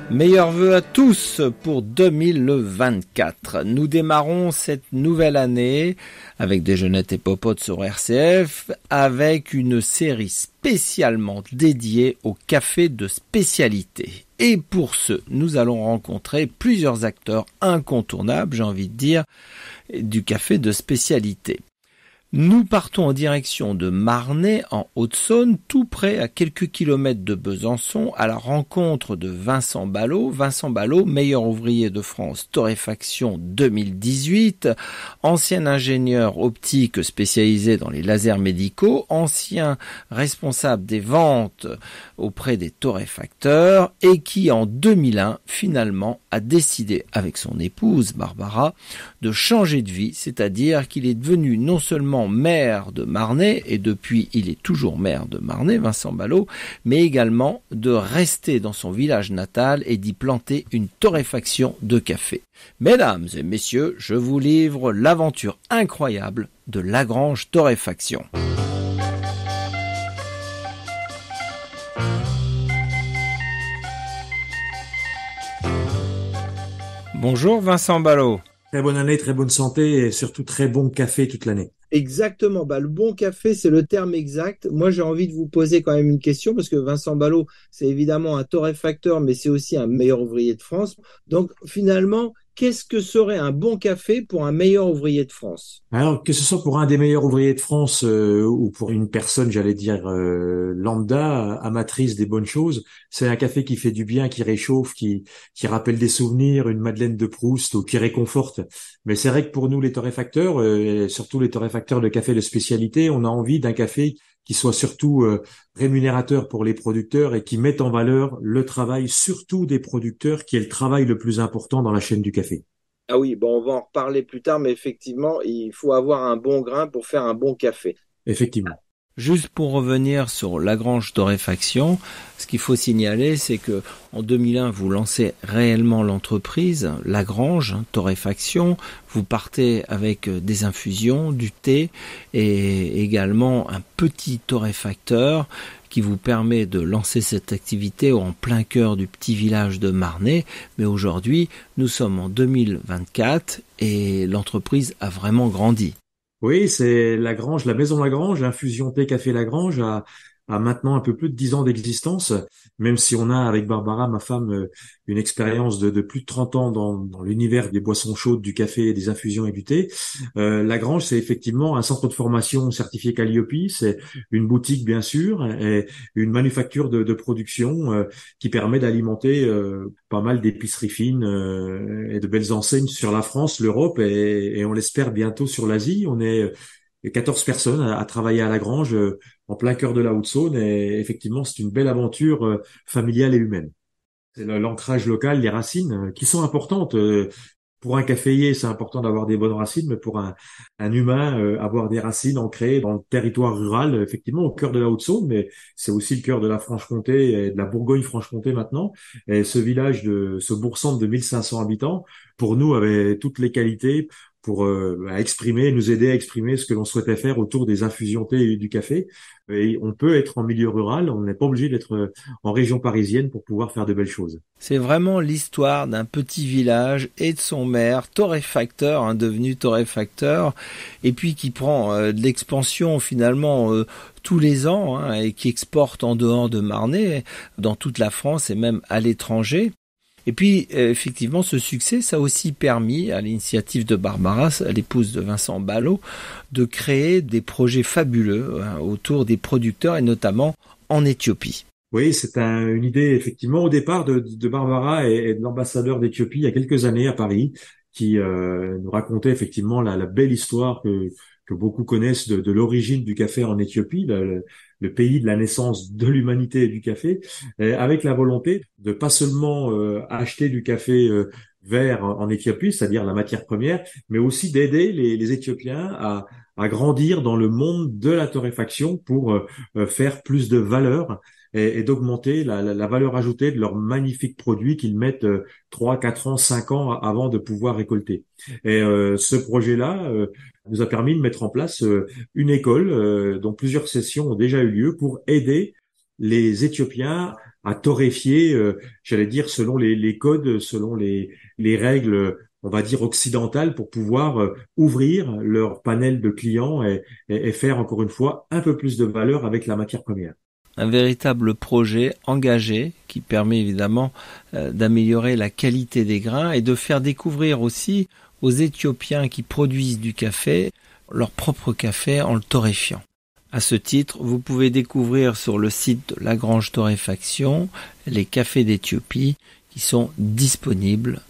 Meilleurs vœux à tous pour 2024. Nous démarrons cette nouvelle année avec Déjeunette et Popote sur RCF avec une série spécialement dédiée au café de spécialité. Et pour ce, nous allons rencontrer plusieurs acteurs incontournables, j'ai envie de dire, du café de spécialité. Nous partons en direction de Marnay, en Haute-Saône, tout près à quelques kilomètres de Besançon, à la rencontre de Vincent Ballot. Vincent Ballot, meilleur ouvrier de France, torréfaction 2018, ancien ingénieur optique spécialisé dans les lasers médicaux, ancien responsable des ventes auprès des torréfacteurs et qui, en 2001, finalement, a décidé, avec son épouse Barbara, de changer de vie, c'est-à-dire qu'il est devenu non seulement maire de Marnay, et depuis il est toujours maire de Marnay, Vincent Ballot, mais également de rester dans son village natal et d'y planter une torréfaction de café. Mesdames et messieurs, je vous livre l'aventure incroyable de Lagrange Torréfaction. Bonjour Vincent Ballot. Très bonne année, très bonne santé et surtout très bon café toute l'année. Exactement, le bon café, c'est le terme exact. Moi, j'ai envie de vous poser quand même une question parce que Vincent Ballot, c'est évidemment un torréfacteur, mais c'est aussi un meilleur ouvrier de France. Donc, finalement, qu'est-ce que serait un bon café pour un meilleur ouvrier de France? Alors, que ce soit pour un des meilleurs ouvriers de France ou pour une personne, j'allais dire, lambda, amatrice des bonnes choses, c'est un café qui fait du bien, qui réchauffe, qui rappelle des souvenirs, une Madeleine de Proust ou qui réconforte. Mais c'est vrai que pour nous, les torréfacteurs, et surtout les torréfacteurs de café de spécialité, on a envie d'un café qui soit surtout rémunérateur pour les producteurs et qui mette en valeur le travail surtout des producteurs, qui est le travail le plus important dans la chaîne du café. Ah oui, on va en reparler plus tard, mais effectivement, il faut avoir un bon grain pour faire un bon café. Effectivement. Juste pour revenir sur Lagrange Torréfaction, ce qu'il faut signaler, c'est que en 2001, vous lancez réellement l'entreprise Lagrange Torréfaction. Vous partez avec des infusions, du thé et également un petit torréfacteur qui vous permet de lancer cette activité en plein cœur du petit village de Marnay. Mais aujourd'hui, nous sommes en 2024 et l'entreprise a vraiment grandi. Oui, c'est Lagrange, la maison Lagrange, l'infusion thé café Lagrange a maintenant un peu plus de 10 ans d'existence, même si on a avec Barbara, ma femme, une expérience de plus de 30 ans dans l'univers des boissons chaudes, du café, des infusions et du thé. Lagrange, c'est effectivement un centre de formation certifié Calliope, c'est une boutique bien sûr, et une manufacture de production qui permet d'alimenter pas mal d'épiceries fines et de belles enseignes sur la France, l'Europe et on l'espère bientôt sur l'Asie. On est 14 personnes à travailler à Lagrange, en plein cœur de la Haute-Saône, et effectivement, c'est une belle aventure familiale et humaine. C'est l'ancrage local, les racines, qui sont importantes. Pour un caféier, c'est important d'avoir des bonnes racines, mais pour un humain, avoir des racines ancrées dans le territoire rural, effectivement, au cœur de la Haute-Saône, mais c'est aussi le cœur de la Franche-Comté et de la Bourgogne-Franche-Comté maintenant. Et ce bourg-centre de 1500 habitants, pour nous, avait toutes les qualités pour exprimer, nous aider à exprimer ce que l'on souhaitait faire autour des infusions thé et du café. Et on peut être en milieu rural, on n'est pas obligé d'être en région parisienne pour pouvoir faire de belles choses. C'est vraiment l'histoire d'un petit village et de son maire, torréfacteur, devenu torréfacteur, et puis qui prend de l'expansion finalement tous les ans et qui exporte en dehors de Marnay, dans toute la France et même à l'étranger. Et puis, effectivement, ce succès, ça a aussi permis, à l'initiative de Barbara, l'épouse de Vincent Ballot, de créer des projets fabuleux autour des producteurs et notamment en Éthiopie. Oui, c'est une idée, effectivement, au départ de Barbara et de l'ambassadeur d'Éthiopie il y a quelques années à Paris, qui nous racontait effectivement la belle histoire que beaucoup connaissent de l'origine du café en Éthiopie, le pays de la naissance de l'humanité et du café, avec la volonté de pas seulement acheter du café vert en Éthiopie, c'est-à-dire la matière première, mais aussi d'aider les Éthiopiens à grandir dans le monde de la torréfaction pour faire plus de valeur et d'augmenter la valeur ajoutée de leurs magnifiques produits qu'ils mettent 3, 4 ans, 5 ans avant de pouvoir récolter. Et ce projet-là nous a permis de mettre en place une école dont plusieurs sessions ont déjà eu lieu pour aider les Éthiopiens à torréfier, j'allais dire selon les codes, selon les règles, on va dire occidentales, pour pouvoir ouvrir leur panel de clients et faire encore une fois un peu plus de valeur avec la matière première. Un véritable projet engagé qui permet évidemment d'améliorer la qualité des grains et de faire découvrir aussi aux Éthiopiens qui produisent du café leur propre café en le torréfiant. À ce titre, vous pouvez découvrir sur le site de Lagrange Torréfaction les cafés d'Éthiopie qui sont disponibles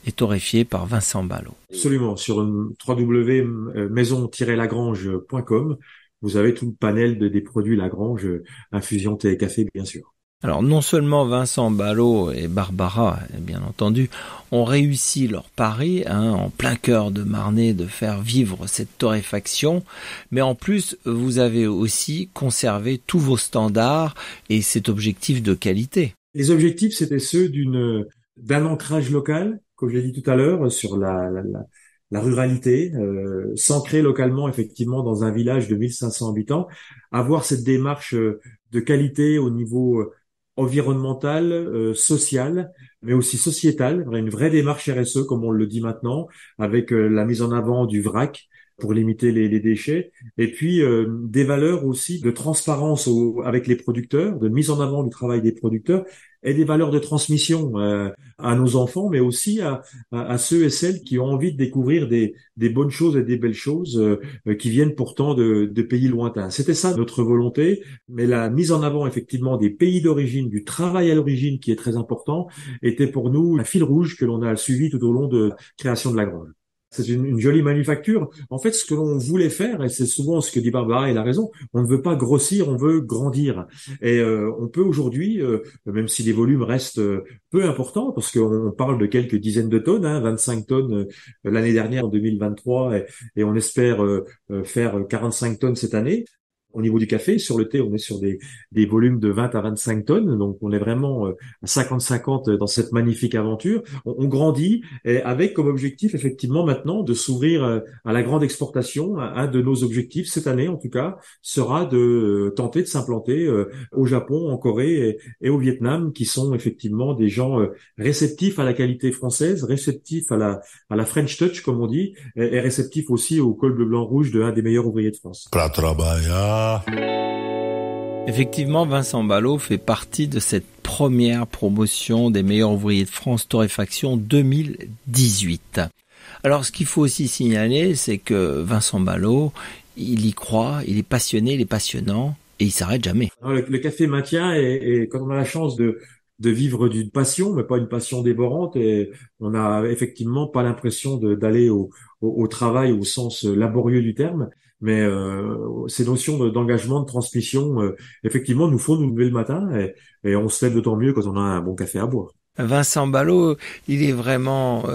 et torréfiés par Vincent Ballot. Absolument, sur www.maison-lagrange.com, vous avez tout le panel des produits Lagrange, infusion, thé et café, bien sûr. Alors non seulement Vincent Ballot et Barbara, bien entendu, ont réussi leur pari, en plein cœur de Marnay, de faire vivre cette torréfaction, mais en plus vous avez aussi conservé tous vos standards et cet objectif de qualité. Les objectifs, c'était ceux d'un ancrage local, comme je l'ai dit tout à l'heure, sur la ruralité, s'ancrer localement effectivement dans un village de 1500 habitants, avoir cette démarche de qualité au niveau environnemental, social, mais aussi sociétal, une vraie démarche RSE comme on le dit maintenant, avec la mise en avant du vrac pour limiter les déchets, et puis des valeurs aussi de transparence avec les producteurs, de mise en avant du travail des producteurs, et des valeurs de transmission à nos enfants, mais aussi à ceux et celles qui ont envie de découvrir des bonnes choses et des belles choses qui viennent pourtant de pays lointains. C'était ça notre volonté, mais la mise en avant effectivement des pays d'origine, du travail à l'origine qui est très important, était pour nous un fil rouge que l'on a suivi tout au long de la création de la grange. C'est une jolie manufacture. En fait, ce que l'on voulait faire, et c'est souvent ce que dit Barbara, et elle a raison, on ne veut pas grossir, on veut grandir. Et on peut aujourd'hui, même si les volumes restent peu importants, parce qu'on parle de quelques dizaines de tonnes, 25 tonnes l'année dernière en 2023, et on espère faire 45 tonnes cette année. Au niveau du café, sur le thé, on est sur des volumes de 20 à 25 tonnes, donc on est vraiment à 50-50 dans cette magnifique aventure. On grandit et avec comme objectif effectivement maintenant de s'ouvrir à la grande exportation. Un de nos objectifs cette année, en tout cas, sera de tenter de s'implanter au Japon, en Corée et au Vietnam, qui sont effectivement des gens réceptifs à la qualité française, réceptifs à la French Touch, comme on dit, et réceptifs aussi au col bleu blanc rouge de un des meilleurs ouvriers de France. Effectivement, Vincent Ballot fait partie de cette première promotion des meilleurs ouvriers de France torréfaction 2018. Alors, ce qu'il faut aussi signaler, c'est que Vincent Ballot, il y croit, il est passionné, il est passionnant et il s'arrête jamais. Le café maintient et quand on a la chance de vivre d'une passion, mais pas une passion dévorante, et on a effectivement pas l'impression d'aller au travail au sens laborieux du terme. Mais ces notions d'engagement, de transmission, effectivement, nous font nous lever le matin et on se lève d'autant mieux quand on a un bon café à boire. Vincent Ballot, il est vraiment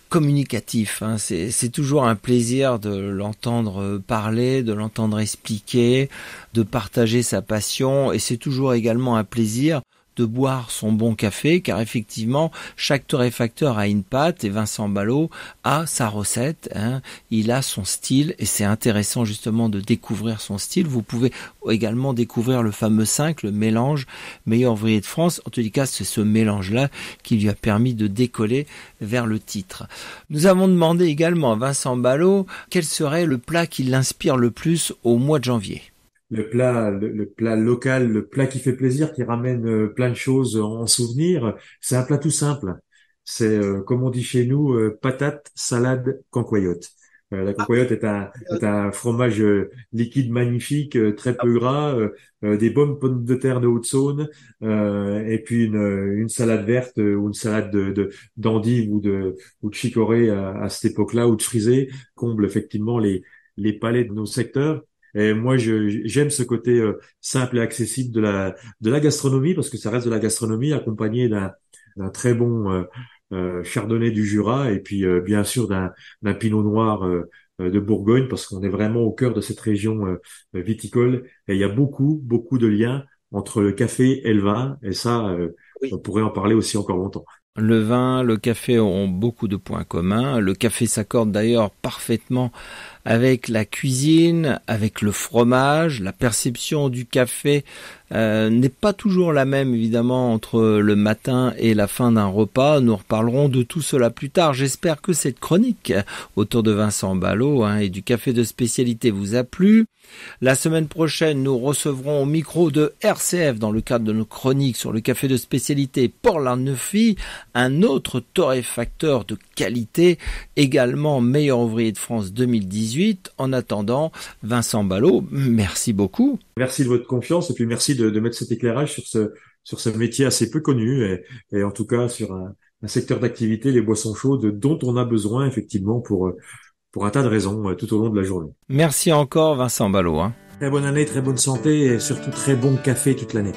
communicatif. C'est toujours un plaisir de l'entendre parler, de l'entendre expliquer, de partager sa passion. Et c'est toujours également un plaisir de boire son bon café, car effectivement, chaque torréfacteur a une pâte et Vincent Ballot a sa recette, il a son style et c'est intéressant justement de découvrir son style. Vous pouvez également découvrir le fameux 5, le mélange meilleur ouvrier de France. En tous les cas, c'est ce mélange-là qui lui a permis de décoller vers le titre. Nous avons demandé également à Vincent Ballot quel serait le plat qui l'inspire le plus au mois de janvier. Le plat local, le plat qui fait plaisir, qui ramène plein de choses en souvenir, c'est un plat tout simple. C'est, comme on dit chez nous, patate, salade, cancoyote. La cancoyote est un fromage liquide magnifique, très peu gras, des bonnes pommes de terre de Haute-Saône, et puis une salade verte ou une salade d'endive ou de chicorée à cette époque-là, ou de frisée, comble effectivement les palais de nos secteurs. Et moi, j'aime ce côté simple et accessible de la gastronomie, parce que ça reste de la gastronomie accompagnée d'un très bon chardonnay du Jura, et puis bien sûr d'un pinot noir de Bourgogne, parce qu'on est vraiment au cœur de cette région viticole. Et il y a beaucoup de liens entre le café et le vin, et ça, on pourrait en parler aussi encore longtemps. Le vin, le café ont beaucoup de points communs. Le café s'accorde d'ailleurs parfaitement avec la cuisine, avec le fromage, la perception du café n'est pas toujours la même évidemment entre le matin et la fin d'un repas. Nous reparlerons de tout cela plus tard. J'espère que cette chronique autour de Vincent Ballot et du café de spécialité vous a plu. La semaine prochaine, nous recevrons au micro de RCF, dans le cadre de nos chroniques sur le café de spécialité Port-la-Neufie, un autre torréfacteur de qualité, également meilleur ouvrier de France 2018. En attendant, Vincent Ballot, merci beaucoup. Merci de votre confiance et puis merci de mettre cet éclairage sur ce métier assez peu connu et en tout cas sur un secteur d'activité, les boissons chaudes, dont on a besoin effectivement pour un tas de raisons tout au long de la journée. Merci encore Vincent Ballot. Très bonne année, très bonne santé et surtout très bon café toute l'année.